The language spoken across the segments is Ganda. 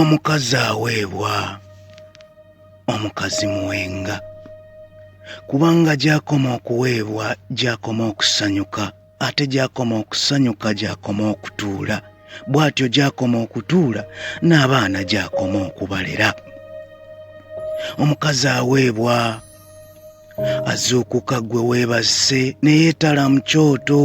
Omukazi aweebwa omukazi muwenga, kubanga gy'akoma okuweebwa gy'akoma okusanyuka, ate gy'akoma okusanyuka gy'akoma okutuula, bw'atyo gy'akoma okutuula n'abaana gy'akoma okubalera. Omukazi aweebwa azuukuka gwe weebase ne yeetala mu kyoto,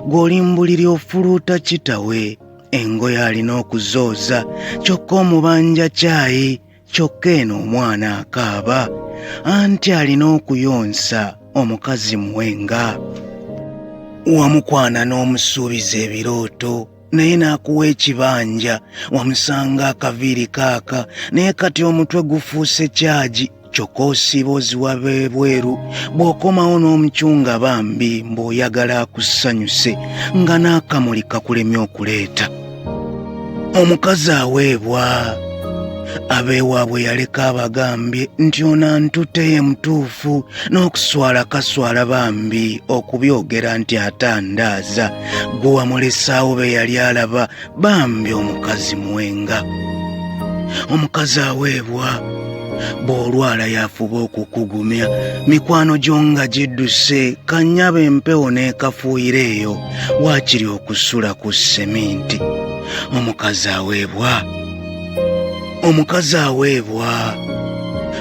gw'olimbulira ofuluuta kitawe, engoye alina okuzooza, kyokka omubanja caayi, kyokka eno omwana akaaba, anti alina okuyonsa. Omukazi muwenga wamukwana n'omusuubiza ebirooto, naye n'akuwa ekibanja, wamusanga akaviiri kaaka, naye kati omutwe gufuuse kyagi, kyokka osiiba oziwa bweru, bw'okomawo n'omucunga bambi mbw'oyagala akusanyuse, nga n'akamuli kakulemye okuleeta. Omukazi aweebwa abeewaabwe yaleka abagambye nti ono antute ye mutuufu, n'okuswala kaswala bambi okubyogera nti atandaaza, gwe wamulesaawo be yali alaba bambi omukazi muwenga. Omukazi aweebwa bw'olwala yafuba okukugumya, mikwano gyo nga gidduse, kannyaba empewo n'ekafuuyira eyo, waakiri okusula ku seminti. Omukazi aweebwa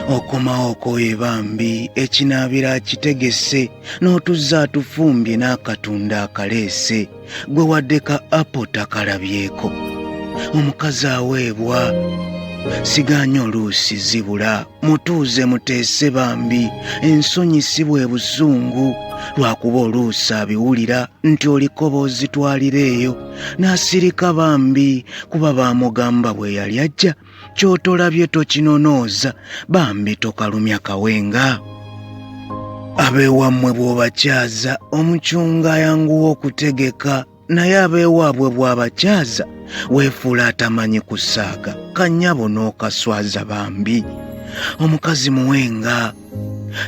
okomawo okoye bambi ekinaabira akitegese, n'otuzza atufumbye n'akatunda akaleese, gwe wadde ka apo takalabyeko. Omukazi aweebwa siganya oluusi zibula, mutuuze muteese bambi, ensonyi si bwe busungu, lwakuba oluusi abiwulira nti olikoba ozitwalira eyo, n'asirika bambi, kuba baamugamba bwe yali ajja, ky'otolabye tokinonooza, bambi tokalumya kawenga. Abeewammwe bw'obakyaza omucunga ayanguwa okutegeka, naye abeewaabwe bw'abakyaza weefuula atamanyi kusaaga, kannyabo n'okaswaza bambi. Omukazi muwenga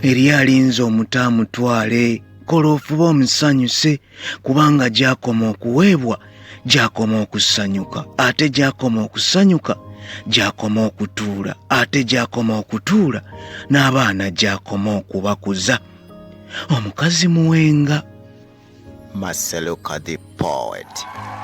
eri alinze omutaamutwale, kola ofuba omusanyuse, kubanga gy'akoma okuweebwa gy'akoma okusanyuka, ate gy'akoma okusanyuka gy'akoma okutuula, ate gy'akoma okutuula n'abaana gy'akoma okubakuza. Omukazi muwenga. Marcelo the Poet.